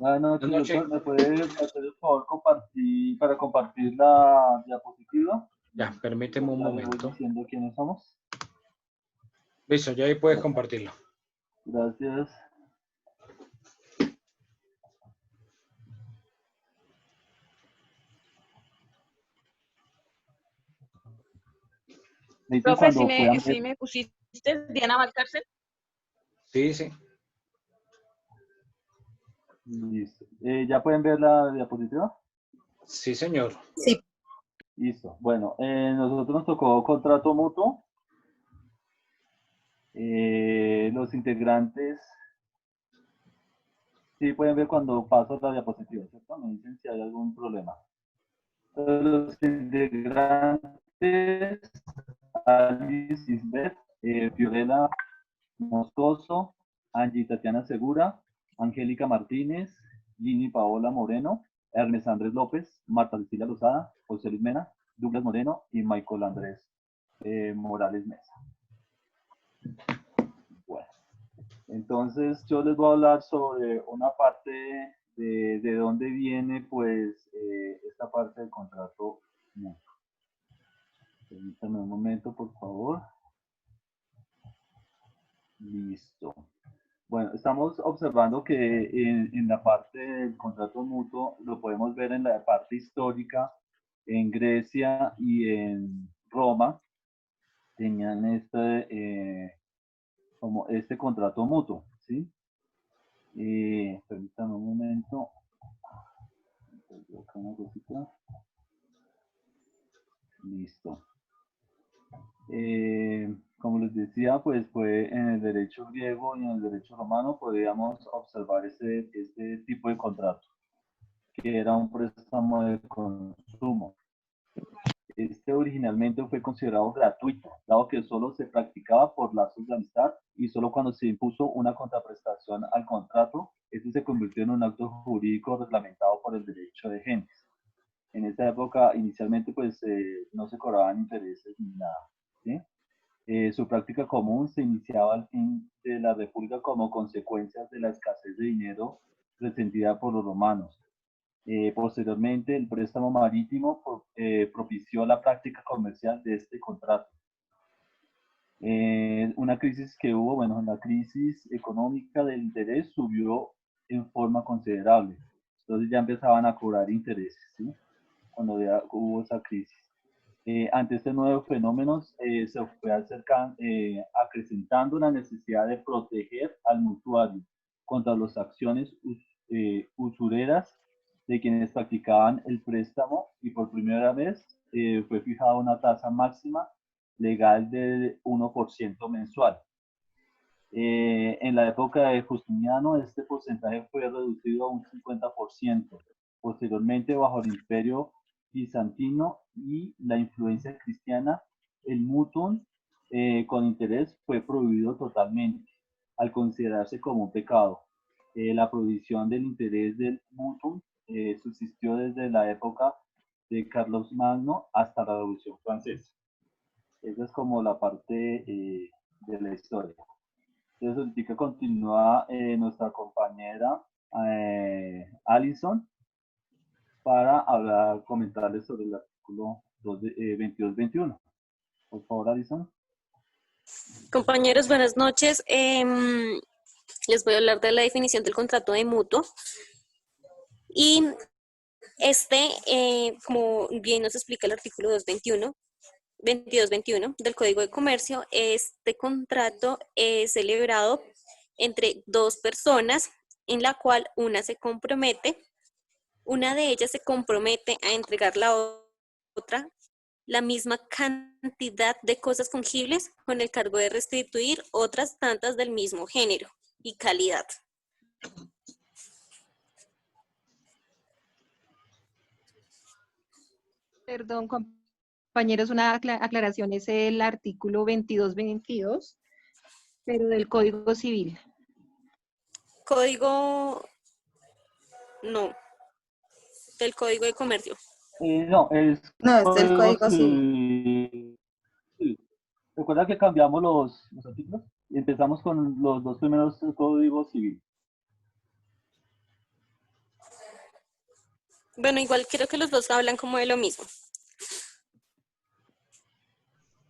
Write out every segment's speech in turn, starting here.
Buenas noches, Buenas noches. doctor. ¿Me puede hacer el favor compartir, para compartir la diapositiva? Ya, permíteme Yo un ya le voy momento. diciendo quiénes somos. Listo, ya ahí puedes Bueno, compartirlo. gracias. Me dicen Profe, cuando puedan ver. si me pusiste Diana Valcárcel. Sí, sí. Listo. ¿Ya pueden ver la diapositiva? Sí, señor. Sí. Listo. Bueno, nosotros nos tocó contrato mutuo. Los integrantes, sí pueden ver cuando paso la diapositiva, ¿cierto? Me dicen si hay algún problema. Entonces, los integrantes, Alice Isbeth, Fiorella Moscoso, Angie Tatiana Segura, Angélica Martínez, Lini Paola Moreno, Ernest Andrés López, Marta Cecilia Lozada, José Luis Mena, Douglas Moreno y Michael Andrés Morales Mesa. Bueno, entonces yo les voy a hablar sobre una parte de dónde viene pues esta parte del contrato mutuo. Permítanme un momento, por favor. Listo. Bueno, estamos observando que en la parte del contrato mutuo lo podemos ver en la parte histórica, en Grecia y en Roma, tenían como este contrato mutuo, ¿sí? Permítanme un momento. Acá una cosita. Listo. Como les decía, pues fue en el derecho griego y en el derecho romano podíamos observar este tipo de contrato, que era un préstamo de consumo. Este originalmente fue considerado gratuito, dado que solo se practicaba por lazos de amistad y solo cuando se impuso una contraprestación al contrato, este se convirtió en un acto jurídico reglamentado por el derecho de gentes. En esa época, inicialmente, pues no se cobraban intereses ni nada, ¿sí? Su práctica común se iniciaba al fin de la República como consecuencia de la escasez de dinero resentida por los romanos. Posteriormente, el préstamo marítimo propició la práctica comercial de este contrato. Una crisis que hubo, bueno, la crisis económica del interés subió en forma considerable. Entonces ya empezaban a cobrar intereses, ¿sí? Cuando ya hubo esa crisis. Ante este nuevo fenómeno se fue acrecentando la necesidad de proteger al mutuario contra las acciones usureras de quienes practicaban el préstamo y por primera vez fue fijada una tasa máxima legal de 1% mensual. En la época de Justiniano este porcentaje fue reducido a un 50%. Posteriormente, bajo el imperio bizantino y la influencia cristiana, el mutuum con interés fue prohibido totalmente, al considerarse como un pecado. La prohibición del interés del mutuum subsistió desde la época de Carlos Magno hasta la Revolución Francesa. Esa es como la parte de la historia. Entonces, ahorita continúa nuestra compañera Alison para hablar, comentarles sobre el artículo 22-21. Por favor, Alison. Compañeros, buenas noches. Les voy a hablar de la definición del contrato de mutuo. Y como bien nos explica el artículo 22-21 del Código de Comercio, este contrato es celebrado entre dos personas en la cual una de ellas se compromete a entregar a la otra la misma cantidad de cosas fungibles con el cargo de restituir otras tantas del mismo género y calidad. Perdón, compañeros, una aclaración. Es el artículo 22-22, pero del Código Civil. No, del Código de Comercio. No, es del Código Civil. Sí. Recuerda que cambiamos los artículos y empezamos con los dos primeros códigos civiles. Bueno, igual creo que los dos hablan como de lo mismo.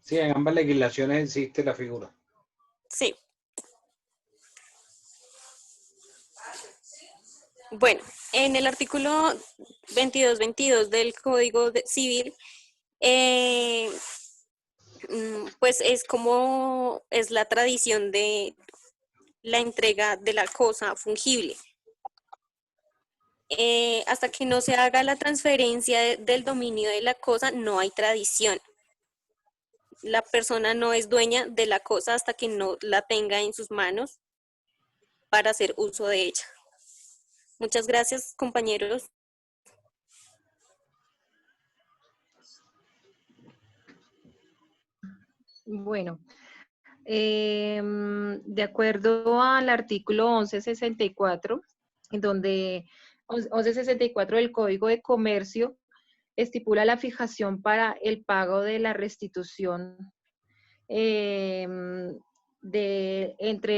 Sí, en ambas legislaciones existe la figura. Sí. Bueno, en el artículo 2222 del Civil, eh, pues es como es la tradición de la entrega de la cosa fungible. Hasta que no se haga la transferencia del dominio de la cosa, no hay tradición. La persona no es dueña de la cosa hasta que no la tenga en sus manos para hacer uso de ella. Muchas gracias, compañeros. Bueno, de acuerdo al artículo 1164, en donde 1164 del Código de Comercio estipula la fijación para el pago de la restitución entre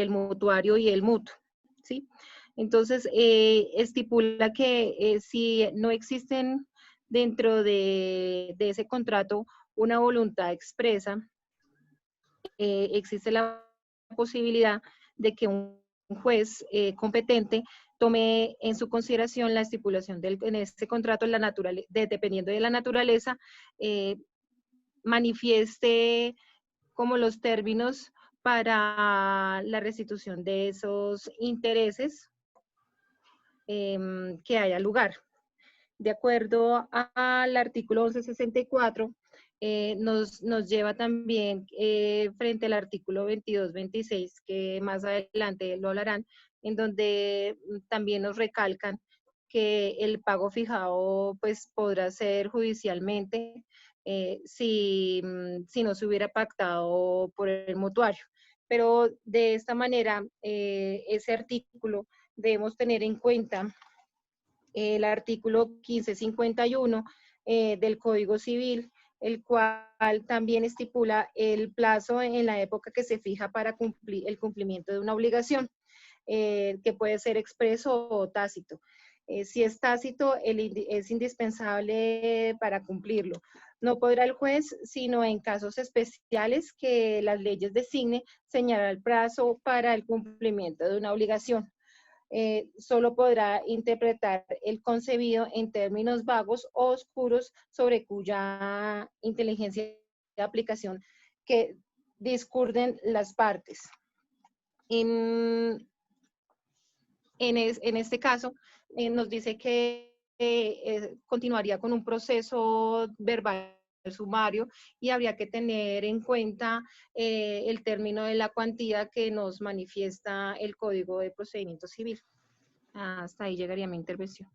el mutuario y el mutuo, ¿sí? Entonces, estipula que si no existen dentro de ese contrato una voluntad expresa, existe la posibilidad de que un juez competente tome en su consideración la estipulación en este contrato, dependiendo de la naturaleza, manifieste como los términos para la restitución de esos intereses que haya lugar. De acuerdo al artículo 1164, nos lleva también frente al artículo 2226, que más adelante lo hablarán, en donde también nos recalcan que el pago fijado pues podrá ser judicialmente si no se hubiera pactado por el mutuario. Pero de esta manera, ese artículo debemos tener en cuenta el artículo 1551 del Código Civil, el cual también estipula el plazo en la época que se fija para cumplir el cumplimiento de una obligación, que puede ser expreso o tácito. Si es tácito, es indispensable para cumplirlo. No podrá el juez, sino en casos especiales que las leyes designen, señalar el plazo para el cumplimiento de una obligación. Solo podrá interpretar el concebido en términos vagos o oscuros sobre cuya inteligencia de aplicación que discurden las partes. En este caso, nos dice que continuaría con un proceso verbal sumario y habría que tener en cuenta el término de la cuantía que nos manifiesta el Código de Procedimiento Civil. Hasta ahí llegaría mi intervención.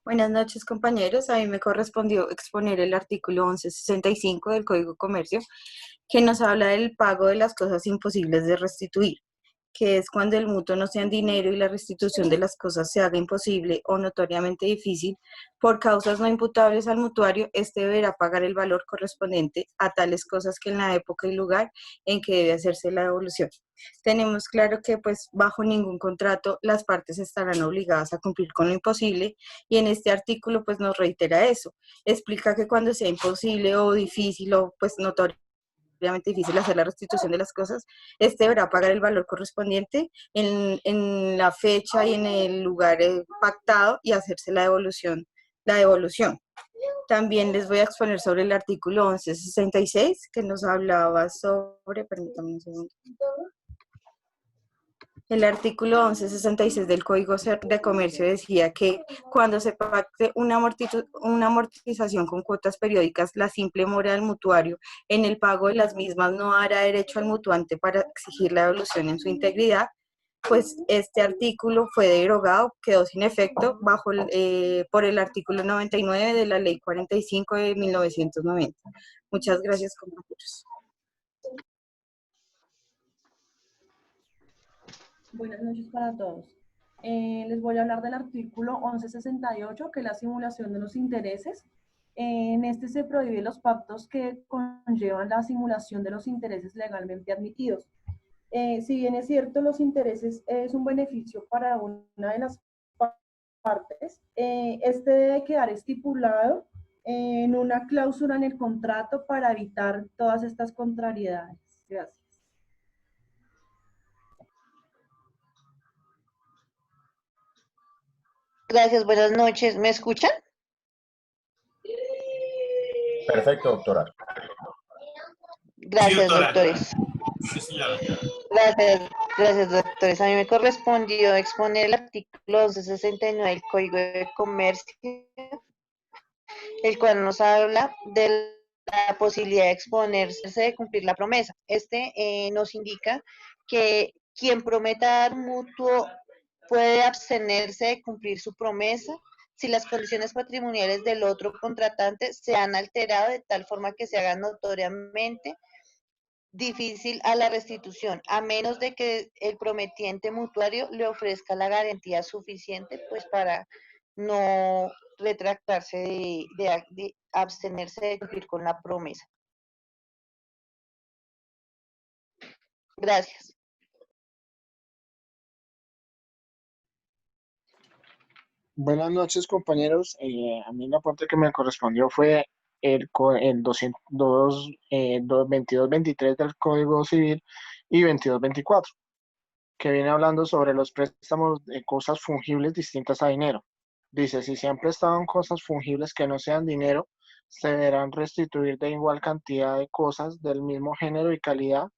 Buenas noches, compañeros. A mí me correspondió exponer el artículo 1165 del Código de Comercio, que nos habla del pago de las cosas imposibles de restituir, que es cuando el mutuo no sea en dinero y la restitución de las cosas se haga imposible o notoriamente difícil por causas no imputables al mutuario. Este deberá pagar el valor correspondiente a tales cosas que en la época y lugar en que debe hacerse la devolución. Tenemos claro que pues bajo ningún contrato las partes estarán obligadas a cumplir con lo imposible, y en este artículo pues nos reitera eso. Explica que cuando sea imposible o difícil o pues notoriamente difícil hacer la restitución de las cosas, este deberá pagar el valor correspondiente en la fecha y en el lugar pactado y hacerse la devolución. También les voy a exponer sobre el artículo 1166, que nos hablaba sobre, permítanme un segundo. El artículo 1166 del Código de Comercio decía que cuando se pacte una amortización con cuotas periódicas, la simple mora del mutuario en el pago de las mismas no hará derecho al mutuante para exigir la devolución en su integridad. Pues este artículo fue derogado, quedó sin efecto por el artículo 99 de la Ley 45 de 1990. Muchas gracias, compañeros. Buenas noches para todos. Les voy a hablar del artículo 1168, que es la simulación de los intereses. En este se prohíben los pactos que conllevan la simulación de los intereses legalmente admitidos. Si bien es cierto, los intereses es un beneficio para una de las partes. Este debe quedar estipulado en una cláusula en el contrato para evitar todas estas contrariedades. Gracias. Gracias, buenas noches. ¿Me escuchan? Perfecto, doctora. Gracias, doctora. doctores. Sí, señora. Gracias, doctores. A mí me correspondió exponer el artículo 1169 del Código de Comercio, el cual nos habla de la posibilidad de exponerse de cumplir la promesa. Este nos indica que quien prometa dar mutuo puede abstenerse de cumplir su promesa si las condiciones patrimoniales del otro contratante se han alterado de tal forma que se haga notoriamente difícil a la restitución, a menos de que el prometiente mutuario le ofrezca la garantía suficiente pues para no retractarse de abstenerse de cumplir con la promesa. Gracias. Buenas noches, compañeros. A mí la parte que me correspondió fue el 2223 del Código Civil y 2224, que viene hablando sobre los préstamos de cosas fungibles distintas a dinero. Dice, si se han prestado en cosas fungibles que no sean dinero, se deberán restituir de igual cantidad de cosas del mismo género y calidad,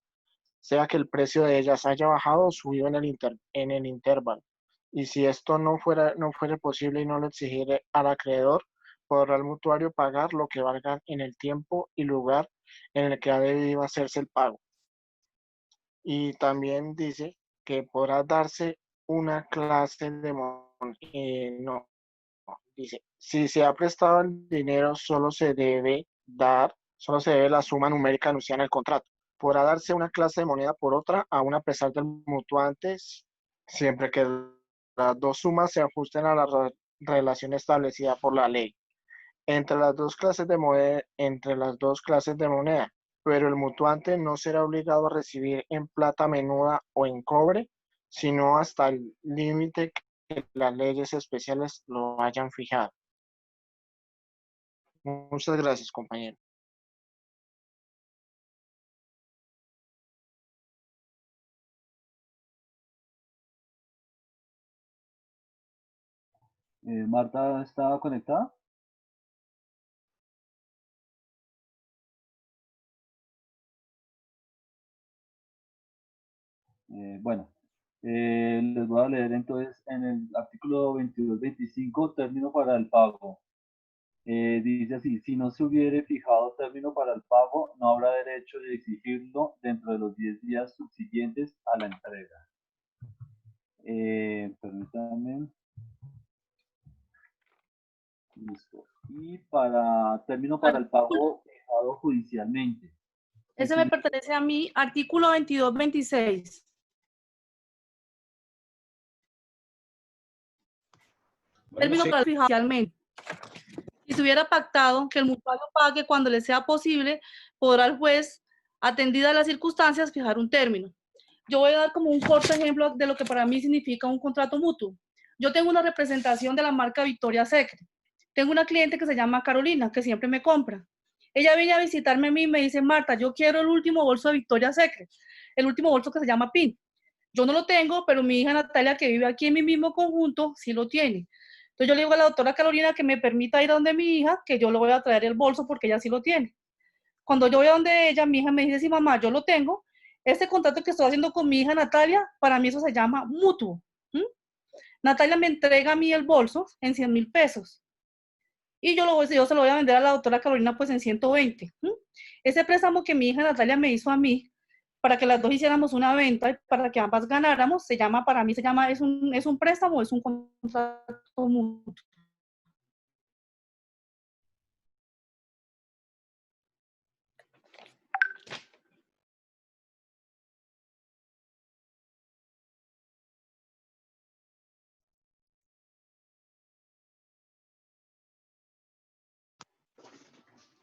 sea que el precio de ellas haya bajado o subido en el intervalo. Y si esto no fuera posible y no lo exigiré al acreedor, podrá el mutuario pagar lo que valga en el tiempo y lugar en el que ha debido hacerse el pago. Y también dice que podrá darse una clase de no, dice, si se ha prestado el dinero, solo se debe la suma numérica anunciada en el contrato. Podrá darse una clase de moneda por otra, aún a pesar del mutuante, siempre que las dos sumas se ajusten a la relación establecida por la ley entre las dos clases de moneda, pero el mutuante no será obligado a recibir en plata menuda o en cobre, sino hasta el límite que las leyes especiales lo hayan fijado. Muchas gracias, compañero. Marta, ¿está conectada? Bueno, les voy a leer entonces en el artículo 2225, término para el pago. Dice así, si no se hubiere fijado término para el pago, no habrá derecho de exigirlo dentro de los 10 días subsiguientes a la entrega. Permítanme. Listo. Y para término para el pago fijado judicialmente. Ese me pertenece a mí, artículo 2226. Término para fijar judicialmente. Si se hubiera pactado que el mutuario pague cuando le sea posible, podrá el juez, atendidas las circunstancias, fijar un término. Yo voy a dar como un corto ejemplo de lo que para mí significa un contrato mutuo. Yo tengo una representación de la marca Victoria's Secret. Tengo una cliente que se llama Carolina, que siempre me compra. Ella viene a visitarme a mí y me dice, Marta, yo quiero el último bolso de Victoria's Secret, el último bolso que se llama PIN. Yo no lo tengo, pero mi hija Natalia, que vive aquí en mi mismo conjunto, sí lo tiene. Entonces yo le digo a la doctora Carolina que me permita ir a donde mi hija, que yo le voy a traer el bolso porque ella sí lo tiene. Cuando yo voy a donde ella, mi hija me dice, sí, mamá, yo lo tengo. Este contrato que estoy haciendo con mi hija Natalia, para mí eso se llama mutuo. Natalia me entrega a mí el bolso en 100.000 pesos. Y yo se lo voy a vender a la doctora Carolina pues en 120. Ese préstamo que mi hija Natalia me hizo a mí, para que las dos hiciéramos una venta, para que ambas ganáramos, para mí es un préstamo, es un contrato mutuo.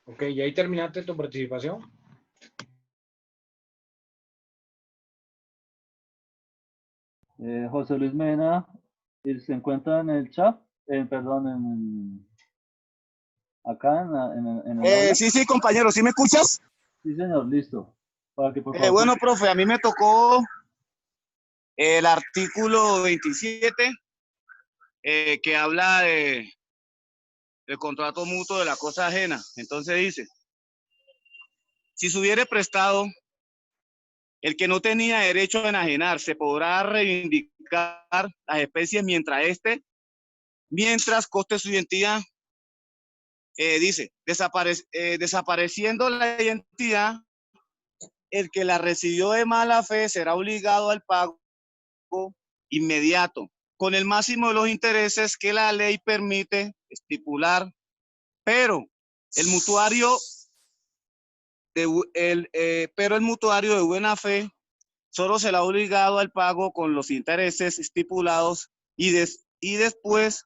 Ok, ¿y ahí terminaste tu participación? José Luis Mena, ¿se encuentra en el chat? Perdón, acá en el aula. Sí, compañero, ¿sí me escuchas? Sí, señor, listo. Para que por favor. Bueno, profe, a mí me tocó el artículo 27, que habla del contrato mutuo de la cosa ajena. Entonces dice, si se hubiere prestado, el que no tenía derecho a enajenarse podrá reivindicar las especies mientras coste su identidad. Dice, desapareciendo la identidad, el que la recibió de mala fe será obligado al pago inmediato, con el máximo de los intereses que la ley permite estipular, pero el mutuario de buena fe solo será obligado al pago con los intereses estipulados y después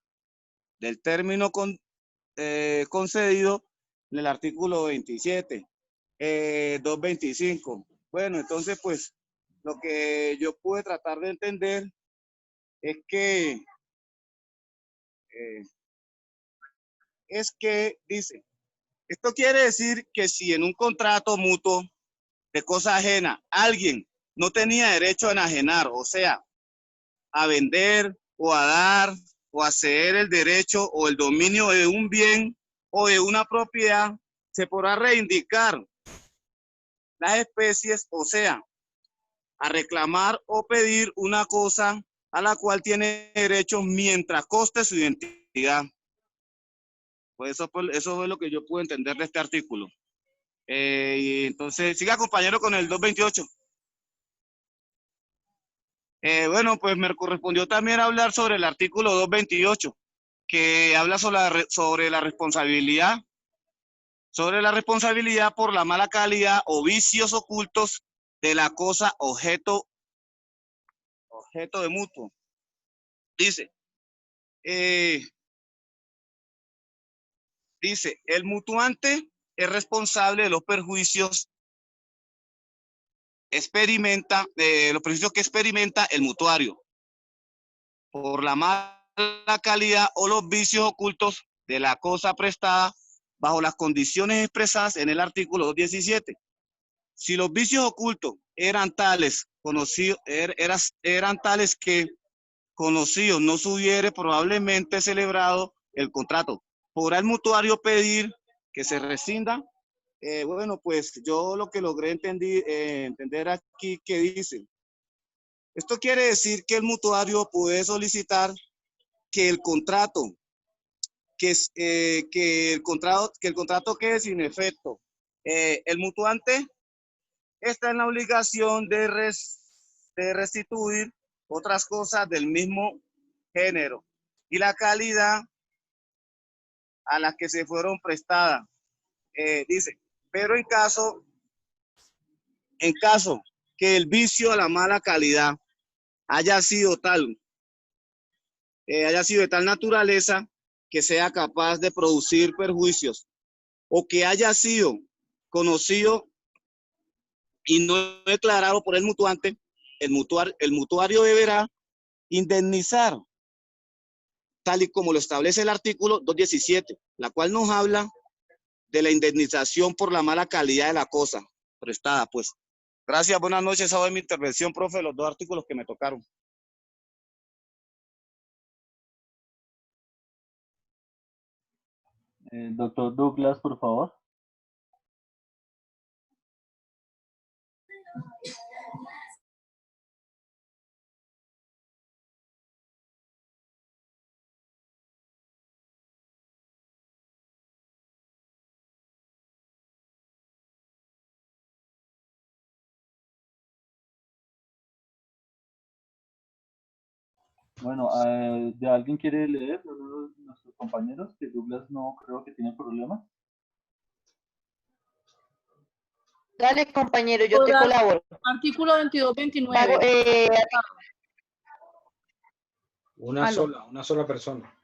del término concedido en el artículo 27, 225. Bueno, entonces pues lo que yo pude tratar de entender es que dice, esto quiere decir que si en un contrato mutuo de cosa ajena alguien no tenía derecho a enajenar, o sea, a vender o a dar o a ceder el derecho o el dominio de un bien o de una propiedad, se podrá reivindicar las especies, o sea, a reclamar o pedir una cosa a la cual tiene derecho mientras coste su identidad. Pues eso es lo que yo pude entender de este artículo. Y entonces, siga compañero con el 228. Bueno, pues me correspondió también hablar sobre el artículo 228, que habla sobre la responsabilidad por la mala calidad o vicios ocultos de la cosa objeto de mutuo. Dice, el mutuante es responsable de los perjuicios que experimenta el mutuario por la mala calidad o los vicios ocultos de la cosa prestada bajo las condiciones expresadas en el artículo 217. Si los vicios ocultos eran tales que conocidos no se hubiere probablemente celebrado el contrato, ¿podrá el mutuario pedir que se rescinda? Bueno, pues yo lo que logré entender aquí que dice, esto quiere decir que el mutuario puede solicitar que el contrato quede sin efecto. El mutuante está en la obligación de restituir otras cosas del mismo género y la calidad a las que se fueron prestadas. Dice, pero en caso que el vicio a la mala calidad haya sido de tal naturaleza que sea capaz de producir perjuicios o que haya sido conocido y no declarado por el mutuante, el mutuario deberá indemnizar, tal y como lo establece el artículo 217, la cual nos habla de la indemnización por la mala calidad de la cosa prestada, pues. Gracias, buenas noches. Esa fue mi intervención, profe, los dos artículos que me tocaron. Doctor Douglas, por favor. Bueno, ¿de alguien quiere leer? ¿De uno de nuestros compañeros? Que Douglas no creo que tiene problemas. Dale, compañero, yo te colaboro. Artículo 22-29. Una sola persona.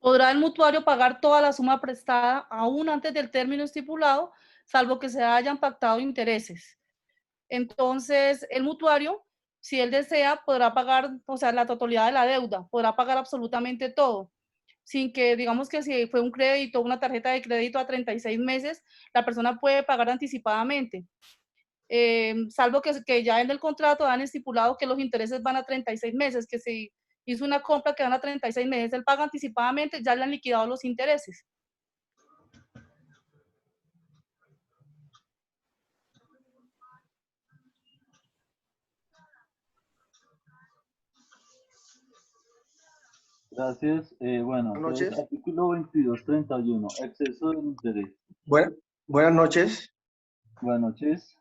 Podrá el mutuario pagar toda la suma prestada aún antes del término estipulado, salvo que se hayan pactado intereses. Entonces, el mutuario, si él desea, podrá pagar, o sea, la totalidad de la deuda, podrá pagar absolutamente todo, sin que, digamos que si fue un crédito, una tarjeta de crédito a 36 meses, la persona puede pagar anticipadamente. Salvo que ya en el contrato han estipulado que los intereses van a 36 meses, que si hizo una compra que van a 36 meses, él paga anticipadamente, ya le han liquidado los intereses. Gracias. Bueno, Buenas entonces, noches. artículo 2231, exceso del interés. Buenas noches. Buenas noches.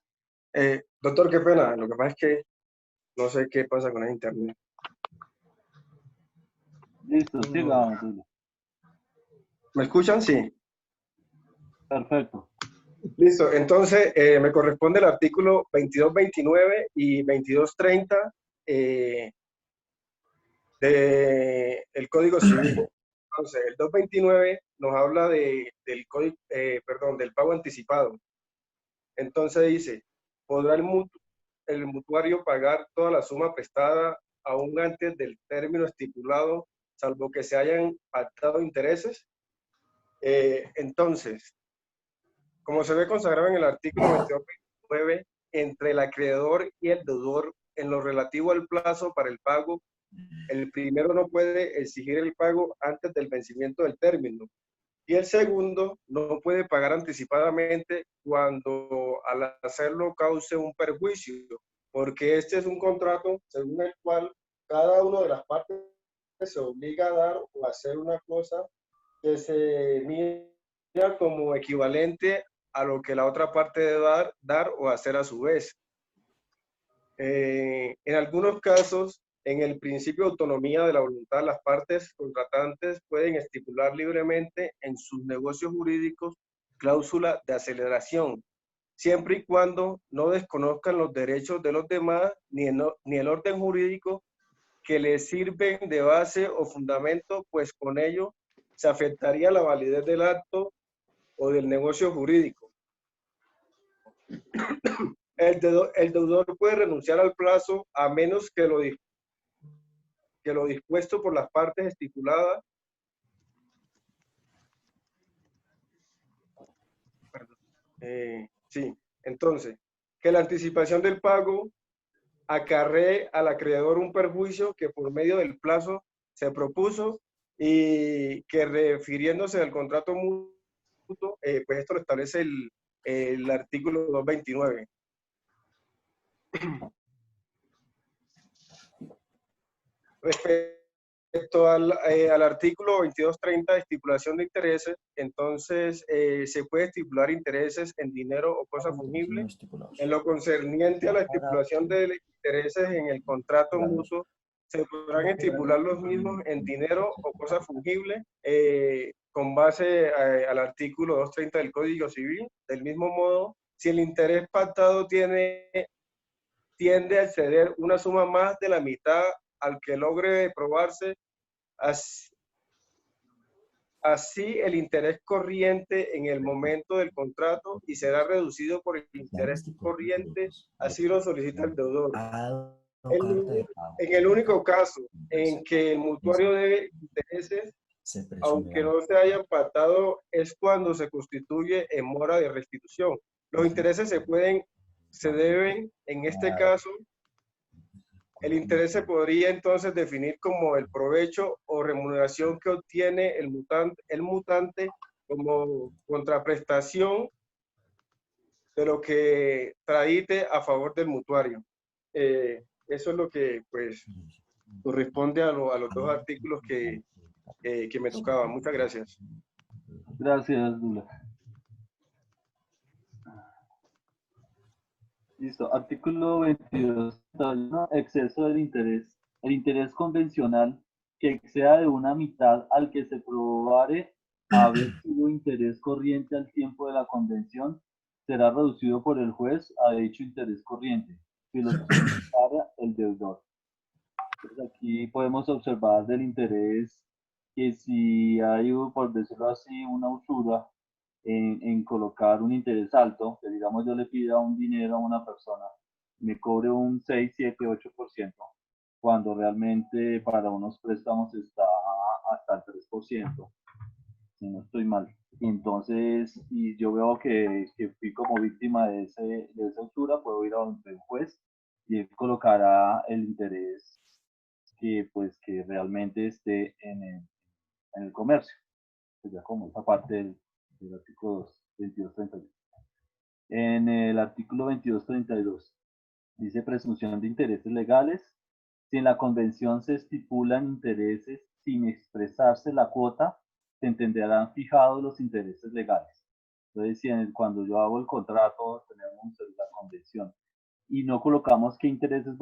Doctor, qué pena. Lo que pasa es que no sé qué pasa con el internet. Listo, siga. ¿Me escuchan? Sí. Perfecto. Listo. Entonces, me corresponde el artículo 2229 y 2230 del Código Civil. Entonces, el 229 nos habla del pago anticipado. Entonces dice, ¿podrá el mutuario pagar toda la suma prestada aún antes del término estipulado, salvo que se hayan pactado intereses? Entonces, como se ve consagrado en el artículo 2229, entre el acreedor y el deudor, en lo relativo al plazo para el pago, el primero no puede exigir el pago antes del vencimiento del término, y el segundo no puede pagar anticipadamente cuando al hacerlo cause un perjuicio, porque este es un contrato según el cual cada una de las partes se obliga a dar o hacer una cosa que se mira como equivalente a lo que la otra parte debe dar o hacer a su vez. En algunos casos, en el principio de autonomía de la voluntad, las partes contratantes pueden estipular libremente en sus negocios jurídicos cláusula de aceleración, siempre y cuando no desconozcan los derechos de los demás ni el orden jurídico que les sirven de base o fundamento, pues con ello se afectaría la validez del acto o del negocio jurídico. El deudor puede renunciar al plazo a menos que lo dispuesto por las partes estipuladas. Sí, entonces, que la anticipación del pago acarree al acreedor un perjuicio que por medio del plazo se propuso y que refiriéndose al contrato mutuo, pues esto lo establece el artículo 229. Respecto al artículo 2230 de estipulación de intereses, entonces se puede estipular intereses en dinero o cosa fungible. En lo concerniente a la estipulación de intereses en el contrato mutuo, se podrán estipular los mismos en dinero o cosa fungible con base al artículo 230 del Código Civil. Del mismo modo, si el interés pactado tiende a exceder una suma más de la mitad al que logre probarse, así el interés corriente en el momento del contrato y será reducido por el interés corriente, así lo solicita el deudor. En el único caso en que el mutuario debe intereses, aunque no se hayan pactado, es cuando se constituye en mora de restitución. Los intereses se deben, en este caso, el interés se podría entonces definir como el provecho o remuneración que obtiene el mutante como contraprestación de lo que tradite a favor del mutuario. Eso es lo que pues corresponde a los dos artículos que me tocaban. Muchas gracias. Gracias, Dula. Listo. Artículo 22. Exceso del interés. El interés convencional que exceda de una mitad al que se probare haber sido interés corriente al tiempo de la convención será reducido por el juez a dicho interés corriente, si lo solicitara el deudor. Entonces aquí podemos observar del interés que si hay, por decirlo así, una usura en colocar un interés alto, que digamos yo le pida un dinero a una persona me cobre un 6, 7, 8%, cuando realmente para unos préstamos está hasta el 3%, si no estoy mal. Entonces, y yo veo que fui como víctima de esa altura, puedo ir a donde el juez y él colocará el interés que, pues, que realmente esté en el comercio. Pues ya como esa parte del artículo 22.32. En el artículo 22.32 dice presunción de intereses legales. Si en la convención se estipulan intereses sin expresarse la cuota, se entenderán fijados los intereses legales. Entonces, si cuando yo hago el contrato, tenemos la convención y no colocamos qué intereses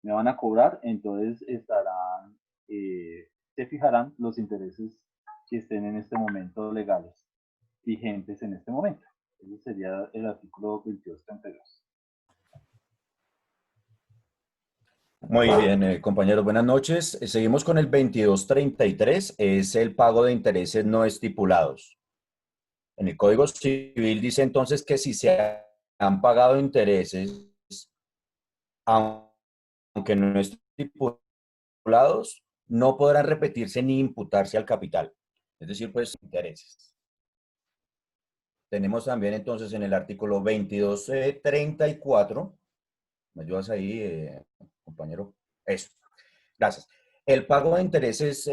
me van a cobrar, entonces estarán, se fijarán los intereses que estén en este momento legales, vigentes en este momento. Ese sería el artículo 22.32. Muy bien, compañeros, buenas noches. Seguimos con el 2233, es el pago de intereses no estipulados. En el Código Civil dice entonces que si se han pagado intereses, aunque no estipulados, no podrán repetirse ni imputarse al capital. Es decir, pues intereses. Tenemos también entonces en el artículo 2234, ¿me ayudas ahí, compañero? Eso. Gracias. El pago de intereses,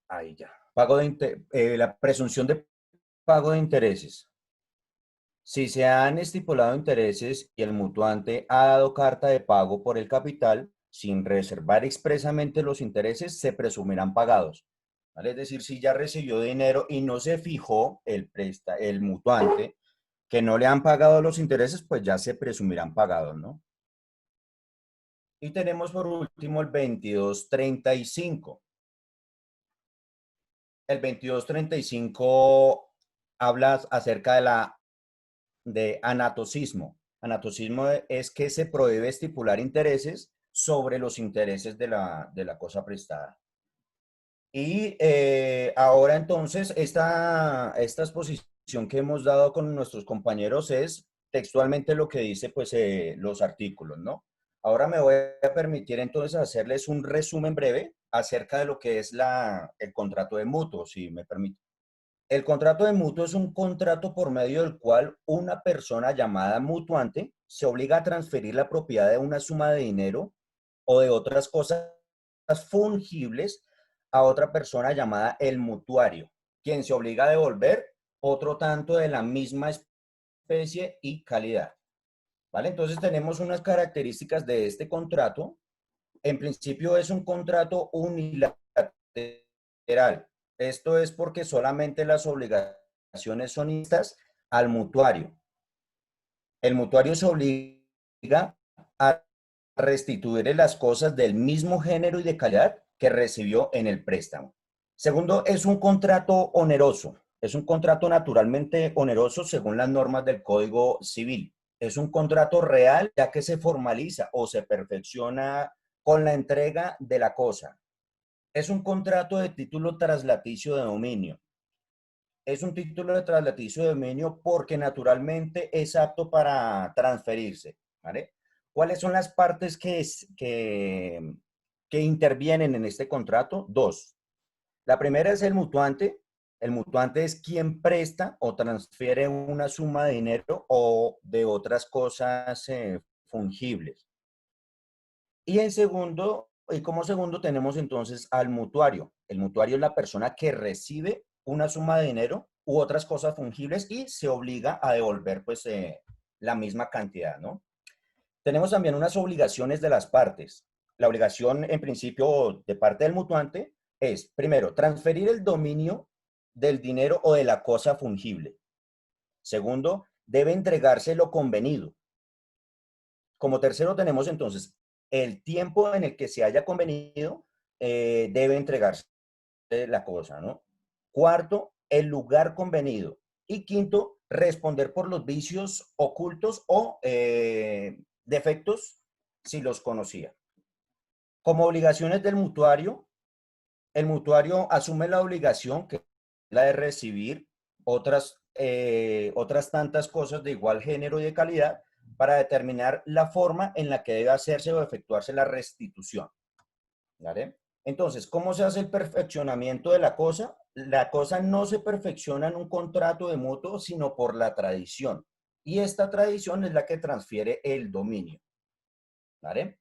ahí ya. La presunción de pago de intereses. Si se han estipulado intereses y el mutuante ha dado carta de pago por el capital, sin reservar expresamente los intereses, se presumirán pagados. ¿Vale? Es decir, si ya recibió dinero y no se fijó el mutuante que no le han pagado los intereses, pues ya se presumirán pagados, ¿no? Y tenemos por último el 2235. El 2235 habla acerca de anatocismo. Anatocismo es que se prohíbe estipular intereses sobre los intereses de la cosa prestada. Y ahora entonces, esta exposición que hemos dado con nuestros compañeros es textualmente lo que dice pues los artículos, ¿no? Ahora me voy a permitir entonces hacerles un resumen breve acerca de lo que es el contrato de mutuo, si me permite. El contrato de mutuo es un contrato por medio del cual una persona llamada mutuante se obliga a transferir la propiedad de una suma de dinero o de otras cosas fungibles a otra persona llamada el mutuario, quien se obliga a devolver otro tanto de la misma especie y calidad. ¿Vale? Entonces tenemos unas características de este contrato. En principio es un contrato unilateral. Esto es porque solamente las obligaciones son instas al mutuario. El mutuario se obliga a restituirle las cosas del mismo género y de calidad que recibió en el préstamo. Segundo, es un contrato oneroso. Es un contrato naturalmente oneroso según las normas del Código Civil. Es un contrato real ya que se formaliza o se perfecciona con la entrega de la cosa. Es un contrato de título traslaticio de dominio. Es un título de traslaticio de dominio porque naturalmente es apto para transferirse, ¿vale? ¿Cuáles son las partes que intervienen en este contrato? Dos. La primera es el mutuante. El mutuante es quien presta o transfiere una suma de dinero o de otras cosas fungibles. Y como segundo tenemos entonces al mutuario. El mutuario es la persona que recibe una suma de dinero u otras cosas fungibles y se obliga a devolver pues la misma cantidad, ¿no? Tenemos también unas obligaciones de las partes. La obligación en principio de parte del mutuante es, primero, transferir el dominio del dinero o de la cosa fungible. Segundo, debe entregarse lo convenido. Como tercero tenemos entonces el tiempo en el que se haya convenido, debe entregarse la cosa, ¿no? Cuarto, el lugar convenido. Y quinto, responder por los vicios ocultos o defectos si los conocía. Como obligaciones del mutuario, el mutuario asume la obligación que es la de recibir otras otras tantas cosas de igual género y de calidad para determinar la forma en la que debe hacerse o efectuarse la restitución. ¿Vale? Entonces, ¿cómo se hace el perfeccionamiento de la cosa? La cosa no se perfecciona en un contrato de mutuo, sino por la tradición. Y esta tradición es la que transfiere el dominio. ¿Vale?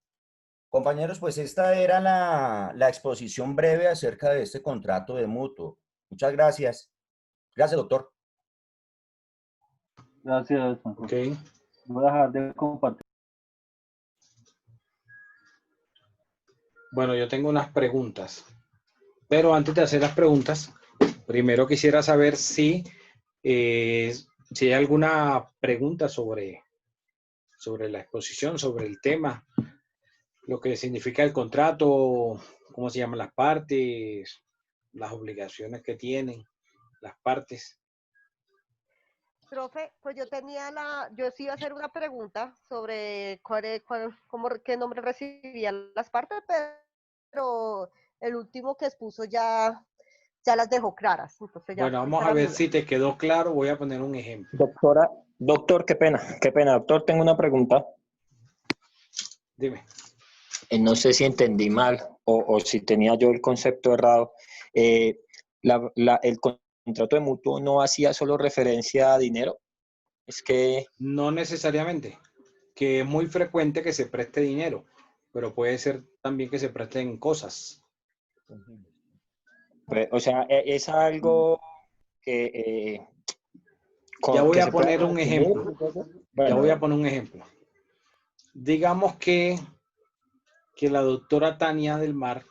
Compañeros, pues esta era la exposición breve acerca de este contrato de mutuo. Muchas gracias. Gracias, doctor. Gracias, Juan. Ok. Voy a dejar de compartir. Bueno, yo tengo unas preguntas. Pero antes de hacer las preguntas, primero quisiera saber si hay alguna pregunta sobre la exposición, sobre el tema, lo que significa el contrato, cómo se llaman las partes, las obligaciones que tienen las partes. Profe, pues yo sí iba a hacer una pregunta sobre qué nombre recibían las partes, pero el último que expuso ya las dejó claras. Entonces ya, Bueno, esa vamos a era mi ver duda. si te quedó claro. Voy a poner un ejemplo. Doctor, qué pena, doctor, tengo una pregunta. Dime. No sé si entendí mal o si tenía yo el concepto errado. El contrato de mutuo no hacía solo referencia a dinero. Es que... No necesariamente, que es muy frecuente que se preste dinero, pero puede ser también que se presten cosas. O sea, es algo que... Ya voy que a se pueda poner un consumir. ejemplo. Bueno, Ya voy a poner un ejemplo. Digamos que la doctora Tania del Mar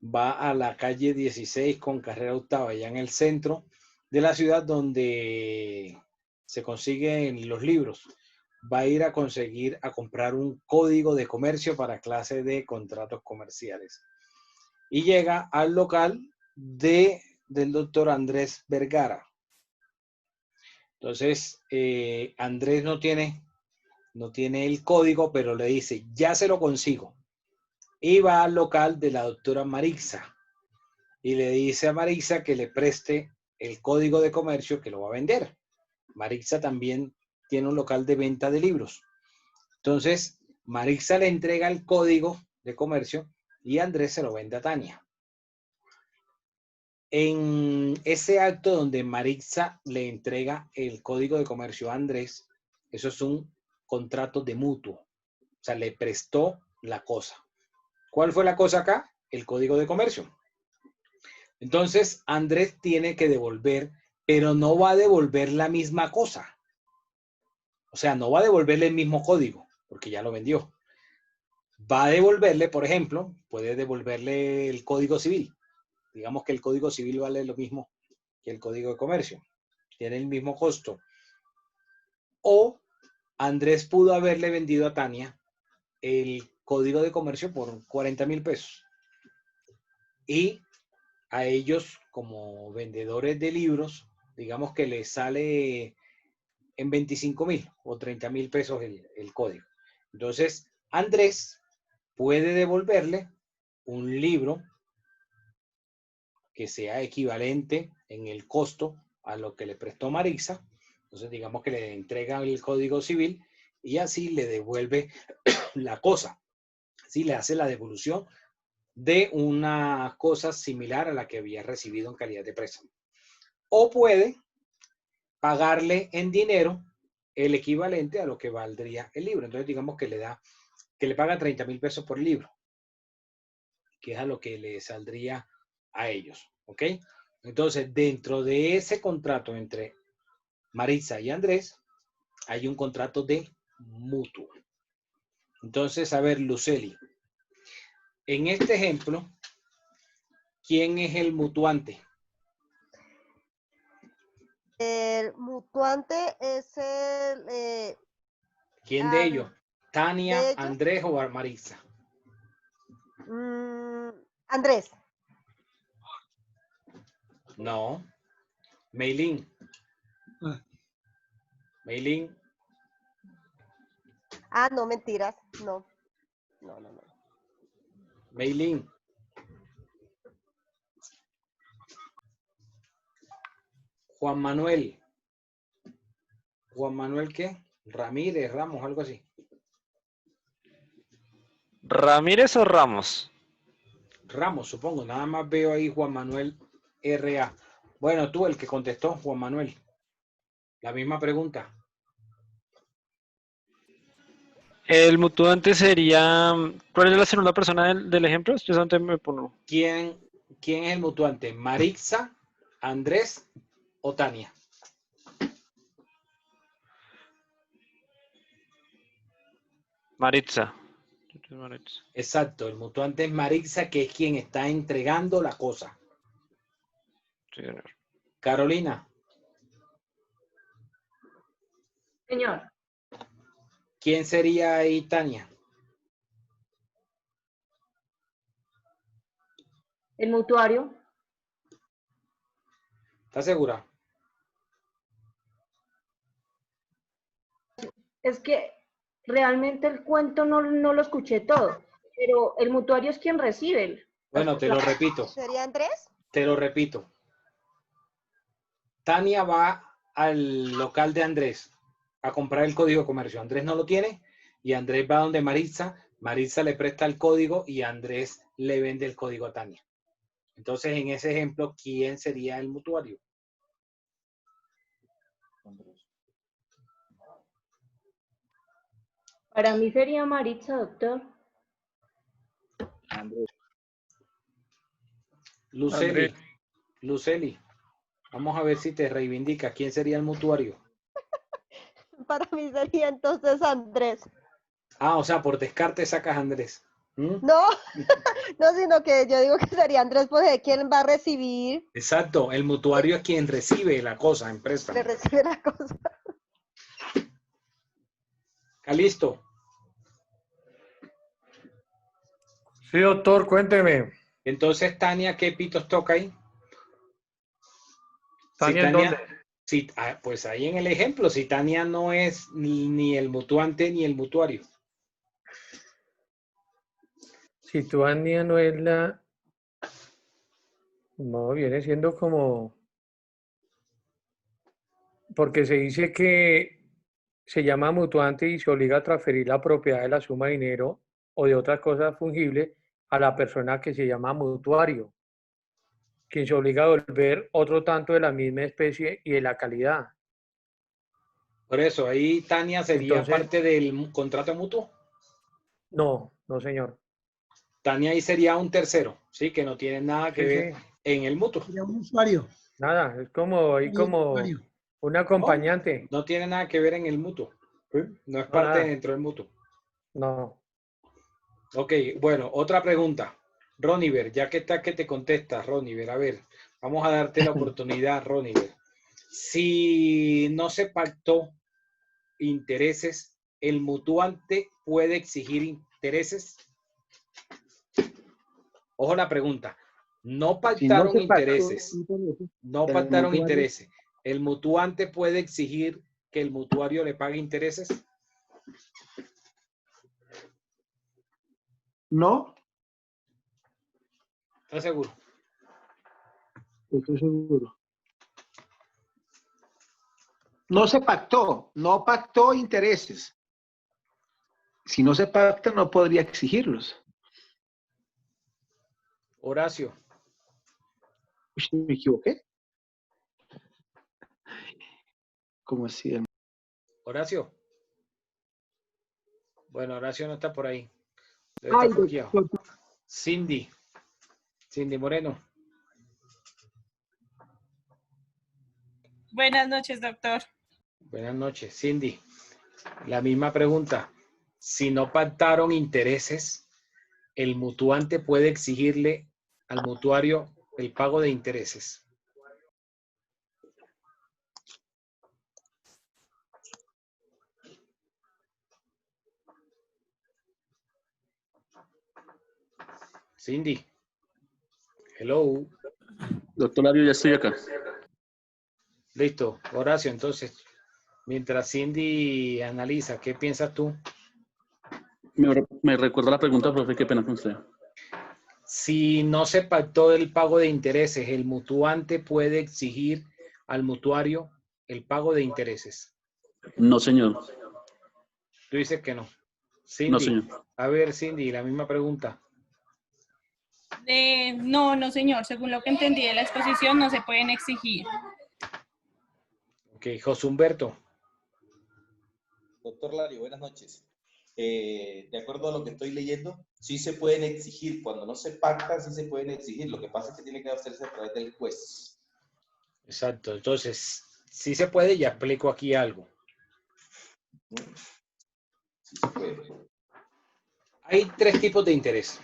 va a la calle 16 con carrera octava, allá en el centro de la ciudad donde se consiguen los libros. Va a ir a comprar un código de comercio para clase de contratos comerciales. Y llega al local del doctor Andrés Vergara. Entonces, Andrés no tiene el código, pero le dice, ya se lo consigo. Y va al local de la doctora Marixa y le dice a Marixa que le preste el código de comercio que lo va a vender. Marixa también tiene un local de venta de libros. Entonces, Marixa le entrega el código de comercio y Andrés se lo vende a Tania. En ese acto donde Marixa le entrega el código de comercio a Andrés, eso es un contrato de mutuo. O sea, le prestó la cosa. ¿Cuál fue la cosa acá? El código de comercio. Entonces, Andrés tiene que devolver, pero no va a devolver la misma cosa. O sea, no va a devolverle el mismo código, porque ya lo vendió. Va a devolverle, por ejemplo, puede devolverle el código civil. Digamos que el código civil vale lo mismo que el código de comercio. Tiene el mismo costo. O Andrés pudo haberle vendido a Tania el código de comercio por 40,000 pesos. Y a ellos, como vendedores de libros, digamos que les sale en 25,000 o 30,000 pesos el código. Entonces, Andrés puede devolverle un libro que sea equivalente en el costo a lo que le prestó Marixa. Entonces, digamos que le entrega el código civil y así le devuelve la cosa. Así le hace la devolución de una cosa similar a la que había recibido en calidad de préstamo. O puede pagarle en dinero el equivalente a lo que valdría el libro. Entonces, digamos que le paga 30,000 pesos por libro, que es a lo que le saldría a ellos. ¿Ok? Entonces, dentro de ese contrato entre Maritza y Andrés, hay un contrato de mutuo. Entonces, a ver, Luceli, en este ejemplo, ¿quién es el mutuante? El mutuante es el... ¿Quién de ellos? ¿Tania, de ellos, Andrés o Maritza? Andrés. No. Meilín. Meilín. Ah, no, mentiras. No. Meilín. Juan Manuel. ¿Juan Manuel qué? Ramírez, Ramos, algo así. ¿Ramírez o Ramos? Ramos, supongo. Nada más veo ahí Juan Manuel R.A. Bueno, tú el que contestó, Juan Manuel. La misma pregunta. El mutuante sería... ¿Cuál es la segunda persona del ejemplo? Yo antes me pongo. ¿Quién es el mutuante? ¿Marixa, Andrés o Tania? Maritza. Exacto, el mutuante es Marixa, que es quien está entregando la cosa. Sí, señor. Carolina. Señor. ¿Quién sería ahí Tania? El mutuario. ¿Estás segura? Es que realmente el cuento no lo escuché todo, pero el mutuario es quien recibe. Bueno, te lo repito. ¿Sería Andrés? Te lo repito. Tania va al local de Andrés a comprar el código de comercio. Andrés no lo tiene y Andrés va donde Maritza. Maritza le presta el código y Andrés le vende el código a Tania. Entonces, en ese ejemplo, ¿quién sería el mutuario? Para mí sería Maritza, doctor. Luceli. Luceli. Vamos a ver si te reivindica. ¿Quién sería el mutuario? Para mí sería entonces Andrés. Ah, o sea, por descarte sacas a Andrés. ¿Mm? No, no, sino que yo digo que sería Andrés, porque ¿quién va a recibir? Exacto, el mutuario es quien recibe la cosa en préstamo. Le recibe la cosa. Calisto. Sí, doctor, cuénteme. Entonces, Tania, ¿qué pitos toca ahí? ¿Tania en dónde? Pues ahí en el ejemplo, si Tania no es ni el mutuante ni el mutuario. Si Tania no es la... No, viene siendo como... Porque se dice que se llama mutuante y se obliga a transferir la propiedad de la suma de dinero o de otras cosas fungibles a la persona que se llama mutuario, quien se obliga a devolver otro tanto de la misma especie y de la calidad. Por eso, ahí Tania sería Entonces, parte del contrato mutuo. No, no señor. Tania ahí sería un tercero, ¿sí? Que no tiene nada que ver en el mutuo. Sería un usuario. Nada, es como, un acompañante. No tiene nada que ver en el mutuo. ¿Sí? No es parte nada. dentro del mutuo. No. Ok, bueno, otra pregunta. Roniver, ya que está que te contestas, Roniver, a ver, vamos a darte la oportunidad, Roniver. Si no se pactó intereses, ¿el mutuante puede exigir intereses? Ojo la pregunta. No pactaron intereses. No pactaron intereses. ¿El mutuante puede exigir que el mutuario le pague intereses? No. ¿Estás seguro? Estoy seguro. No se pactó, no pactó intereses. Si no se pacta, no podría exigirlos. Horacio. ¿Me equivoqué? ¿Cómo así? Horacio. Bueno, Horacio no está por ahí. Ay, Está foqueado. Cindy. Cindy Moreno. Buenas noches, doctor. Buenas noches, Cindy. La misma pregunta. Si no pactaron intereses, ¿el mutuante puede exigirle al mutuario el pago de intereses? Cindy. Hello. Doctor Lario, ya estoy acá. Listo. Horacio, entonces, mientras Cindy analiza, ¿qué piensas tú? Me recuerda la pregunta, profe, qué pena con usted. Si no se pactó el pago de intereses, ¿el mutuante puede exigir al mutuario el pago de intereses? No, señor. Tú dices que no. Cindy, No, señor. a ver, Cindy, la misma pregunta. No, señor. Según lo que entendí de la exposición, no se pueden exigir. Ok, José Humberto. Doctor Lario, buenas noches. De acuerdo a lo que estoy leyendo, sí se pueden exigir. Cuando no se pactan, sí se pueden exigir. Lo que pasa es que tiene que hacerse a través del juez. Exacto. Entonces, sí se puede, ya explico aquí algo. Sí se puede. Hay tres tipos de interés.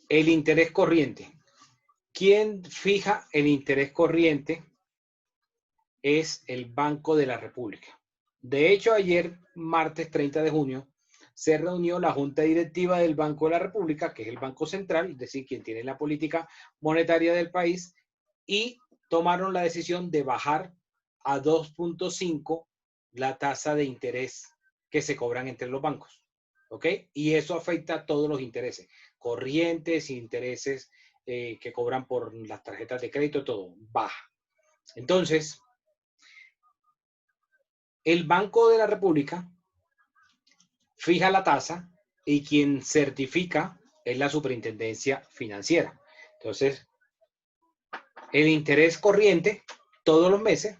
El interés corriente. ¿Quién fija el interés corriente? Es el Banco de la República. De hecho, ayer, martes 30 de junio, se reunió la Junta Directiva del Banco de la República, que es el Banco Central, es decir, quien tiene la política monetaria del país, y tomaron la decisión de bajar a 2.5 la tasa de interés que se cobran entre los bancos. ¿Ok? Y eso afecta a todos los intereses, corrientes, intereses que cobran por las tarjetas de crédito, todo baja. Entonces, el Banco de la República fija la tasa y quien certifica es la Superintendencia Financiera. Entonces, el interés corriente todos los meses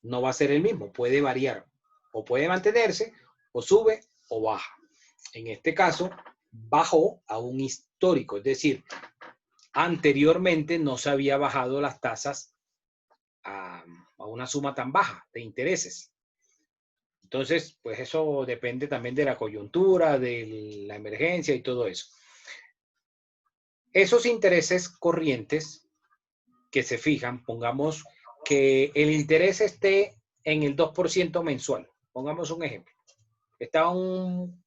no va a ser el mismo, puede variar o puede mantenerse o sube o baja. En este caso, bajó a un histórico, es decir, anteriormente no se había bajado las tasas a una suma tan baja de intereses. Entonces, pues eso depende también de la coyuntura, de la emergencia y todo eso. Esos intereses corrientes que se fijan, pongamos que el interés esté en el 2% mensual. Pongamos un ejemplo. Está un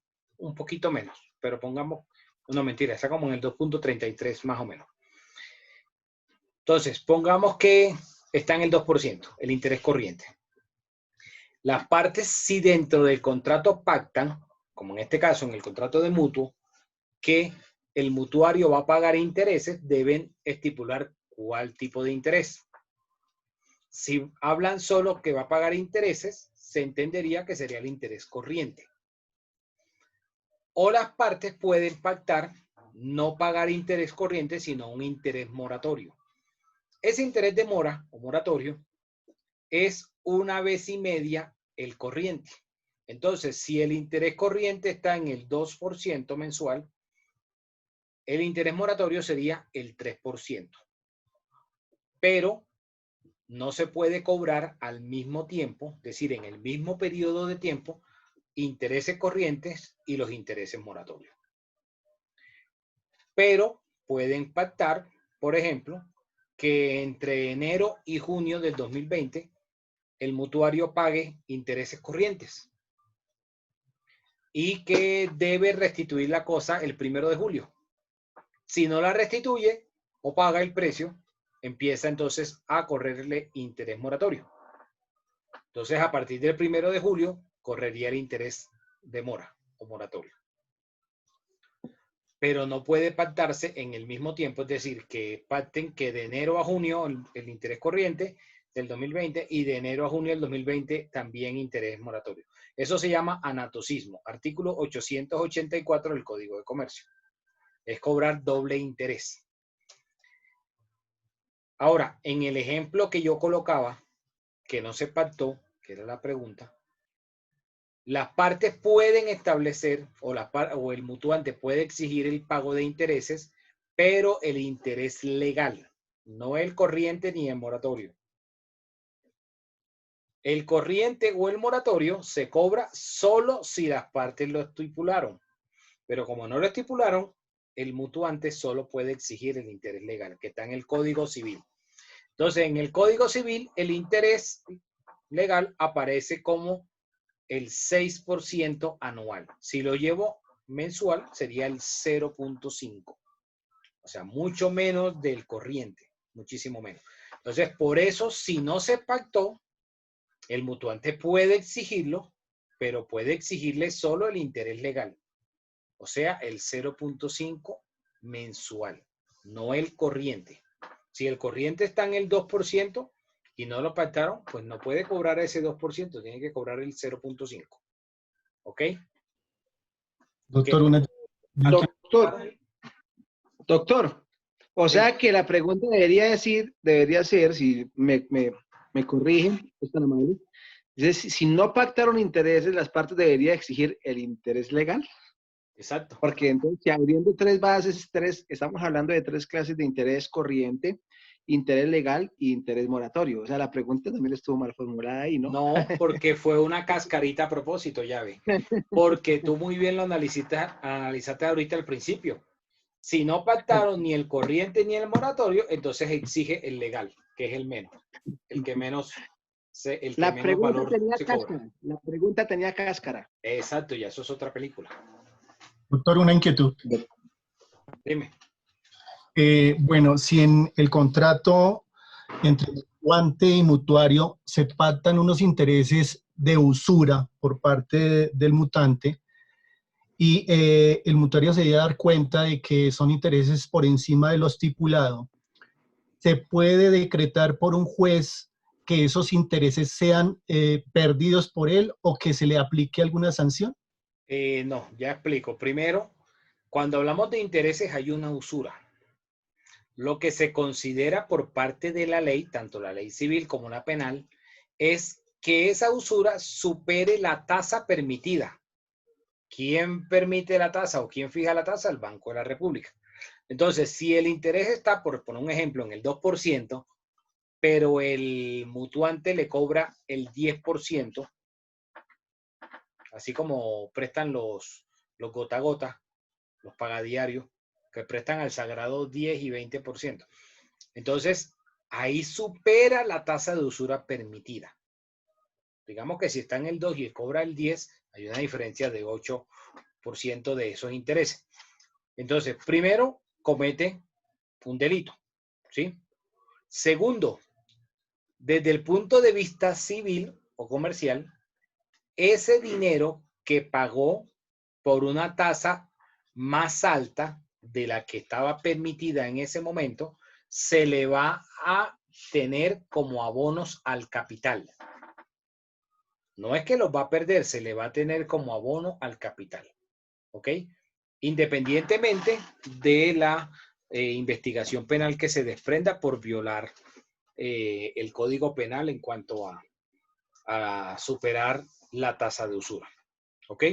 poquito menos, pero pongamos, no mentira, está como en el 2.33 más o menos. Entonces, pongamos que está en el 2%, el interés corriente. Las partes, si dentro del contrato pactan, como en este caso en el contrato de mutuo, que el mutuario va a pagar intereses, deben estipular cuál tipo de interés. Si hablan solo que va a pagar intereses, se entendería que sería el interés corriente. O las partes pueden pactar no pagar interés corriente, sino un interés moratorio. Ese interés de mora o moratorio es 1,5 veces el corriente. Entonces, si el interés corriente está en el 2% mensual, el interés moratorio sería el 3%. Pero no se puede cobrar al mismo tiempo, es decir, en el mismo periodo de tiempo, intereses corrientes y los intereses moratorios. Pero pueden pactar, por ejemplo, que entre enero y junio del 2020 el mutuario pague intereses corrientes y que debe restituir la cosa el 1 de julio. Si no la restituye o paga el precio, empieza entonces a correrle interés moratorio. Entonces, a partir del 1 de julio, correría el interés de mora o moratorio. Pero no puede pactarse en el mismo tiempo, es decir, que pacten que de enero a junio el interés corriente del 2020 y de enero a junio del 2020 también interés moratorio. Eso se llama anatocismo, artículo 884 del Código de Comercio. Es cobrar doble interés. Ahora, en el ejemplo que yo colocaba, que no se pactó, que era la pregunta, las partes pueden establecer o el mutuante puede exigir el pago de intereses, pero el interés legal, no el corriente ni el moratorio. El corriente o el moratorio se cobra solo si las partes lo estipularon, pero como no lo estipularon, el mutuante solo puede exigir el interés legal, que está en el Código Civil. Entonces, en el Código Civil, el interés legal aparece como el 6% anual. Si lo llevo mensual, sería el 0.5. O sea, mucho menos del corriente, muchísimo menos. Entonces, por eso, si no se pactó, el mutuante puede exigirlo, pero puede exigirle solo el interés legal. O sea, el 0.5 mensual, no el corriente. Si el corriente está en el 2%, y no lo pactaron, pues no puede cobrar ese 2%, tiene que cobrar el 0.5. ¿Ok? Doctor, doctor, o sea que la pregunta debería ser, si me corrigen, es tan amable, es si no pactaron intereses, las partes deberían exigir el interés legal. Exacto. Porque entonces, abriendo tres bases, estamos hablando de tres clases de interés corriente, interés legal y interés moratorio. O sea, la pregunta también estuvo mal formulada ahí, ¿no? No, porque fue una cascarita a propósito, ya ve. Porque tú muy bien lo analizaste ahorita al principio. Si no pactaron ni el corriente ni el moratorio, entonces exige el legal, que es el menos. El que menos, La pregunta valor tenía se cáscara. cobra. La pregunta tenía cáscara. Exacto, ya eso es otra película. Doctor, una inquietud. Dime. Bueno, si en el contrato entre mutuante y mutuario se pactan unos intereses de usura por parte del mutante y el mutuario se debe dar cuenta de que son intereses por encima de lo estipulado, ¿se puede decretar por un juez que esos intereses sean perdidos por él o que se le aplique alguna sanción? No, ya explico. Primero, cuando hablamos de intereses hay una usura. Lo que se considera por parte de la ley, tanto la ley civil como la penal, es que esa usura supere la tasa permitida. ¿Quién permite la tasa o quién fija la tasa? El Banco de la República. Entonces, si el interés está, por poner un ejemplo, en el 2%, pero el mutuante le cobra el 10%, así como prestan los gota a gota, los pagadiarios, que prestan al sagrado 10 y 20%. Entonces, ahí supera la tasa de usura permitida. Digamos que si está en el 2 y cobra el 10, hay una diferencia de 8% de esos intereses. Entonces, primero, comete un delito, ¿sí? Segundo, desde el punto de vista civil o comercial, ese dinero que pagó por una tasa más alta de la que estaba permitida en ese momento, se le va a tener como abonos al capital. No es que los va a perder, se le va a tener como abono al capital. ¿Ok? Independientemente de la investigación penal que se desprenda por violar el Código Penal en cuanto a superar la tasa de usura. ¿Ok?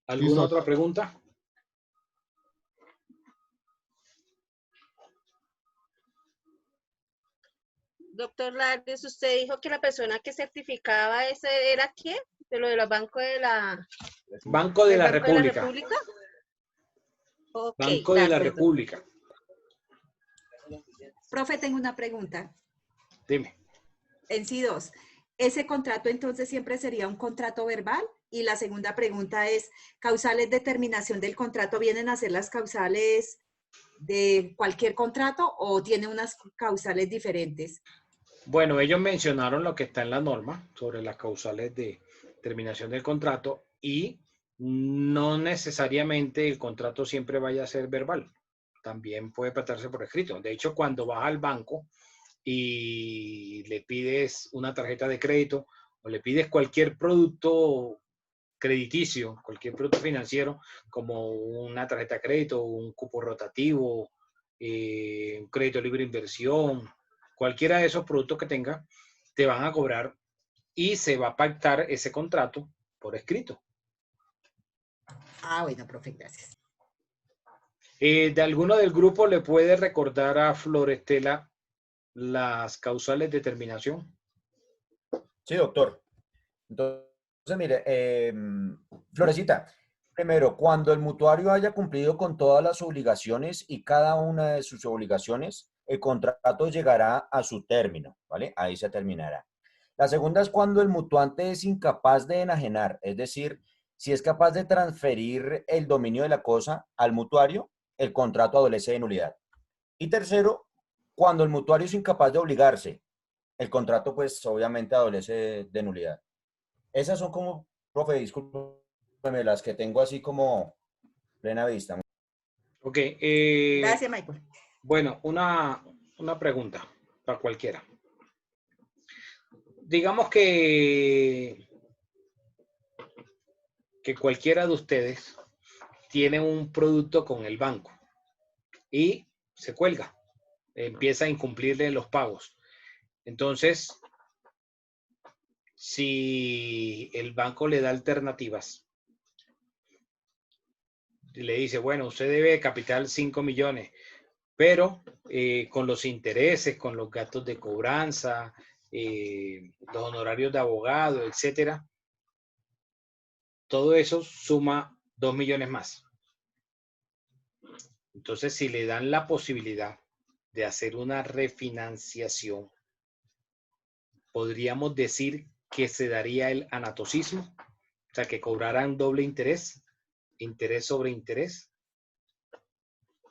¿Alguna otra pregunta? Doctor Larios, usted dijo que la persona que certificaba ese era ¿quién? De lo de los bancos de la... Banco de la Banco de la República. República. Ok, Banco de la República. Profe, tengo una pregunta. Dime. En C2, ¿ese contrato entonces siempre sería un contrato verbal? Y la segunda pregunta es, ¿causales de terminación del contrato vienen a ser las causales de cualquier contrato o tiene unas causales diferentes? Bueno, ellos mencionaron lo que está en la norma sobre las causales de terminación del contrato y no necesariamente el contrato siempre vaya a ser verbal. También puede pactarse por escrito. De hecho, cuando vas al banco y le pides una tarjeta de crédito o le pides cualquier producto crediticio, cualquier producto financiero, como una tarjeta de crédito, un cupo rotativo, un crédito libre de inversión, cualquiera de esos productos que tenga, te van a cobrar y se va a pactar ese contrato por escrito. Ah, bueno, profe, gracias. ¿De alguno del grupo le puede recordar a Florestela las causales de terminación? Sí, doctor. Entonces, mire, Florecita, primero, cuando el mutuario haya cumplido con todas las obligaciones y cada una de sus obligaciones, el contrato llegará a su término, ¿vale? Ahí se terminará. La segunda es cuando el mutuante es incapaz de enajenar, es decir, si es capaz de transferir el dominio de la cosa al mutuario, el contrato adolece de nulidad. Y tercero, cuando el mutuario es incapaz de obligarse, el contrato pues obviamente adolece de nulidad. Esas son como, profe, discúlpeme, las que tengo así como plena vista. Ok. Gracias, Michael. Bueno, una una pregunta para cualquiera. Digamos que cualquiera de ustedes tiene un producto con el banco y se cuelga, empieza a incumplirle los pagos. Entonces, si el banco le da alternativas y le dice, bueno, usted debe capital 5 millones, pero con los intereses, con los gastos de cobranza, los honorarios de abogado, etcétera, todo eso suma 2 millones más. Entonces, si le dan la posibilidad de hacer una refinanciación, podríamos decir que se daría el anatocismo, o sea, que cobraran doble interés, interés sobre interés.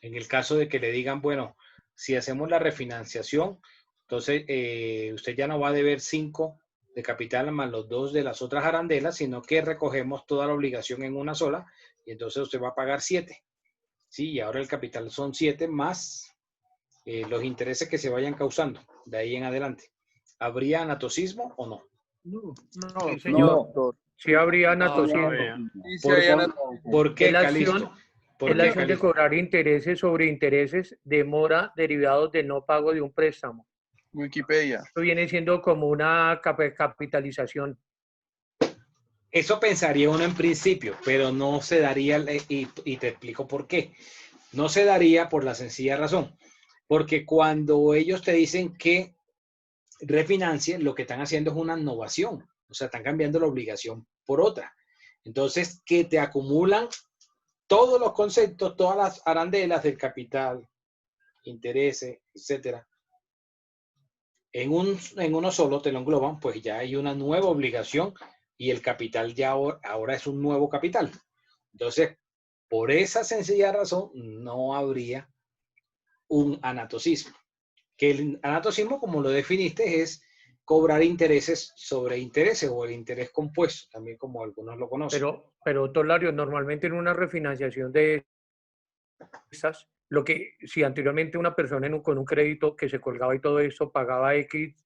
En el caso de que le digan, bueno, si hacemos la refinanciación, entonces usted ya no va a deber 5 de capital más los 2 de las otras arandelas, sino que recogemos toda la obligación en una sola y entonces usted va a pagar 7. Sí, y ahora el capital son 7 más los intereses que se vayan causando de ahí en adelante. ¿Habría anatocismo o no? No, sí, señor. No. Sí habría anatocismo. ¿Por qué, Es la Calixto? es la acción de cobrar intereses sobre intereses de mora derivados del no pago de un préstamo. Wikipedia. Esto viene siendo como una capitalización. Eso pensaría uno en principio, pero no se daría, y te explico por qué. No se daría por la sencilla razón, porque cuando ellos te dicen que refinancien, lo que están haciendo es una innovación, o sea, están cambiando la obligación por otra. Entonces, que te acumulan todos los conceptos, todas las arandelas del capital, intereses, etcétera, en uno solo te lo engloban, pues ya hay una nueva obligación y el capital ya ahora es un nuevo capital. Entonces, por esa sencilla razón, no habría un anatocismo. Que el anatocismo, como lo definiste, es cobrar intereses sobre intereses o el interés compuesto, también como algunos lo conocen. Pero Tolario, normalmente en una refinanciación de estas, lo que si anteriormente una persona con un crédito que se colgaba y todo eso pagaba X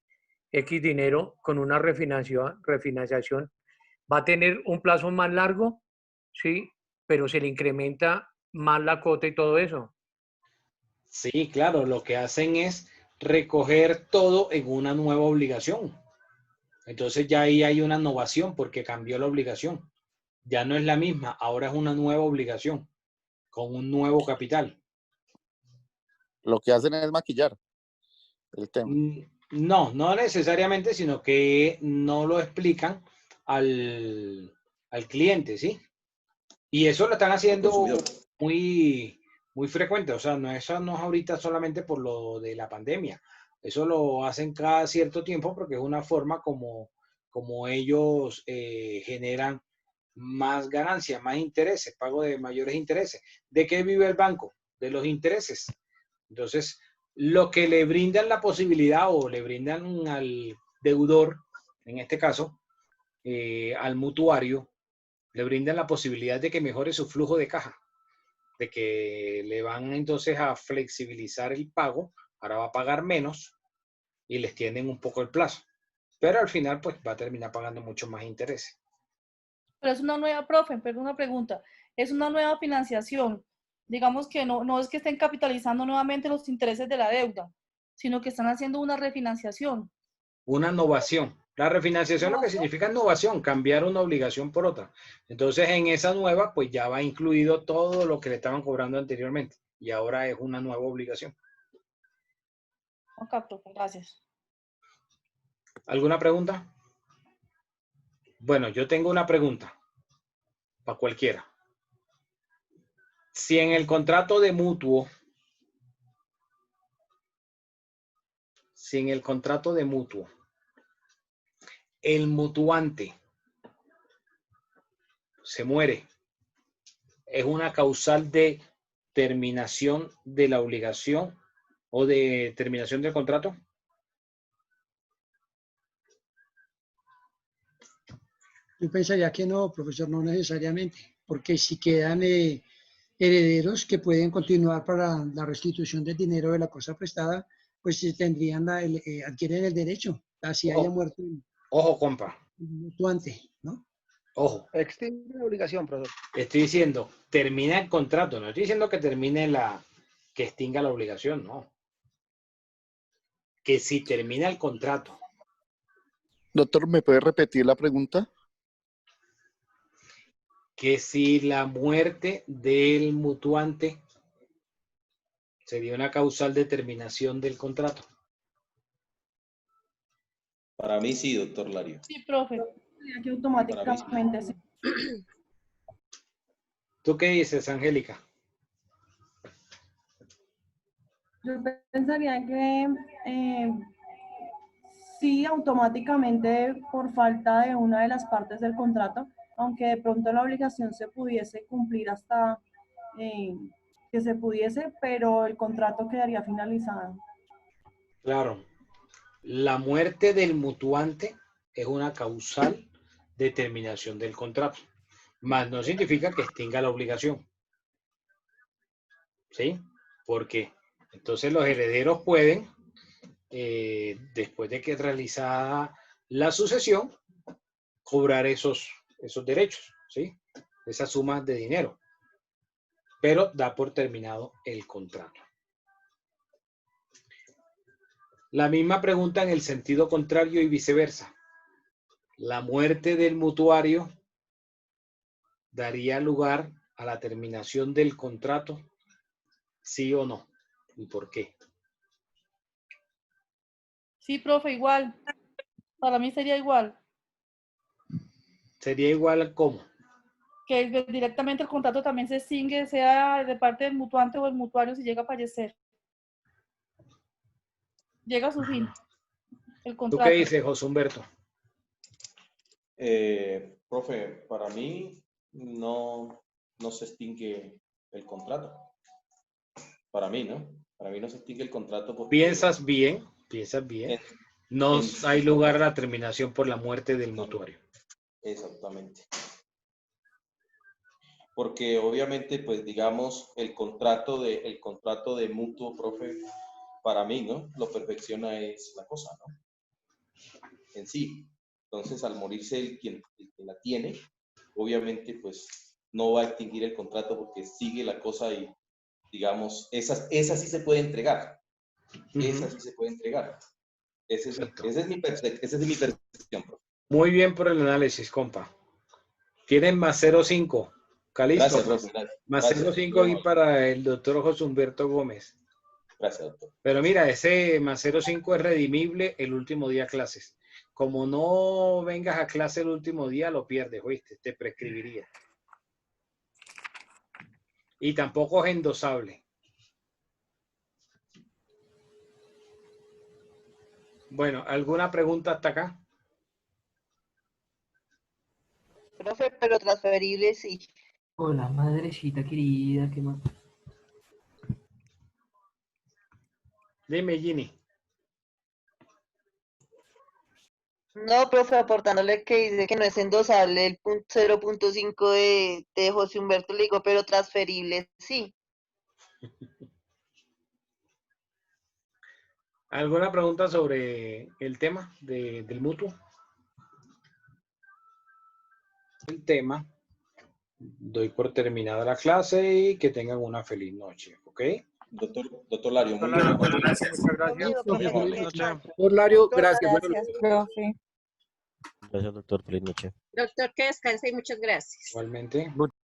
dinero, con una refinanciación va a tener un plazo más largo, sí, pero se le incrementa más la cuota y todo eso. Sí, claro, lo que hacen es recoger todo en una nueva obligación. Entonces ya ahí hay una innovación porque cambió la obligación. Ya no es la misma, ahora es una nueva obligación con un nuevo capital. Lo que hacen es maquillar el tema. No, no necesariamente, sino que no lo explican al cliente, ¿sí? Y eso lo están haciendo muy, muy frecuente. O sea, eso no es ahorita solamente por lo de la pandemia. Eso lo hacen cada cierto tiempo porque es una forma como ellos generan más ganancias, más intereses, pago de mayores intereses. ¿De qué vive el banco? De los intereses. Entonces, lo que le brindan la posibilidad o le brindan al deudor, en este caso, al mutuario, le brindan la posibilidad de que mejore su flujo de caja, de que le van entonces a flexibilizar el pago, ahora va a pagar menos y les tienden un poco el plazo. Pero al final, pues va a terminar pagando mucho más intereses. Pero es una nueva, profe, pero una pregunta, es una nueva financiación. Digamos que no es que estén capitalizando nuevamente los intereses de la deuda, sino que están haciendo una refinanciación. Una innovación. La refinanciación lo que significa innovación, cambiar una obligación por otra. Entonces, en esa nueva, pues ya va incluido todo lo que le estaban cobrando anteriormente. Y ahora es una nueva obligación. Ok, profe, gracias. ¿Alguna pregunta? Bueno, yo tengo una pregunta para cualquiera. Si en el contrato de mutuo, el mutuante se muere, ¿es una causal de terminación de la obligación o de terminación del contrato? Yo pensaría que no, profesor, no necesariamente, porque si quedan herederos que pueden continuar para la restitución del dinero de la cosa prestada, pues tendrían adquieren el derecho, así haya muerto Ojo, compa. el mutuante, ¿no? Ojo. Extingue la obligación, profesor. Estoy diciendo, termina el contrato. No estoy diciendo que termine que extinga la obligación, no. Que si termina el contrato. Doctor, ¿me puede repetir la pregunta? Que si la muerte del mutuante sería una causal de terminación del contrato. Para mí sí, doctor Lario. Sí, profe. Que automáticamente sí. ¿Tú qué dices, Angélica? Yo pensaría que sí, automáticamente por falta de una de las partes del contrato, aunque de pronto la obligación se pudiese cumplir hasta que se pudiese, pero el contrato quedaría finalizado. Claro. La muerte del mutuante es una causal de terminación del contrato. Más no significa que extinga la obligación. ¿Sí? Porque entonces los herederos pueden, después de que realizada la sucesión, cobrar esos derechos, ¿sí? Esas sumas de dinero. Pero da por terminado el contrato. La misma pregunta en el sentido contrario y viceversa. La muerte del mutuario daría lugar a la terminación del contrato, ¿sí o no? ¿Y por qué? Sí, profe, igual. Para mí sería igual. ¿Sería igual cómo? Que directamente el contrato también se extingue, sea de parte del mutuante o el mutuario si llega a fallecer. Llega a su fin el ¿Tú contrato. qué dices, José Humberto? Profe, para mí no se extingue el contrato. Para mí, ¿no? Para mí no se extingue el contrato porque... Piensas bien. No hay lugar a la terminación por la muerte del mutuario. Exactamente. Porque obviamente, pues digamos, el contrato de mutuo, profe, para mí, ¿no? Lo perfecciona es la cosa, ¿no? En sí. Entonces, al morirse el quien la tiene, obviamente, pues no va a extinguir el contrato porque sigue la cosa y, digamos, esa sí se puede entregar. Esa sí se puede entregar. Esa es mi percepción, profe. Muy bien por el análisis, compa. Tienen más 0,5. ¿Calisto? Gracias, profe. Gracias. Más 0,5 aquí para el doctor José Humberto Gómez. Gracias, doctor. Pero mira, ese más 0,5 es redimible el último día de clases. Como no vengas a clase el último día, lo pierdes, ¿oíste? Te prescribiría. Y tampoco es endosable. Bueno, ¿alguna pregunta hasta acá? Profe, pero transferible sí. Hola, madrecita querida, ¿qué más? Dime, Ginny. No, profe, aportándole que dice que no es endosable el 0.5 de José Humberto, le digo, pero transferible sí. ¿Alguna pregunta sobre el tema del mutuo? El tema. Doy por terminada la clase y que tengan una feliz noche, ¿ok? Doctor Lario, muy Muchas bien. gracias. Doctor Lario, gracias. Profe. Gracias, doctor. Feliz noche. Doctor, que descanse y muchas gracias. Igualmente.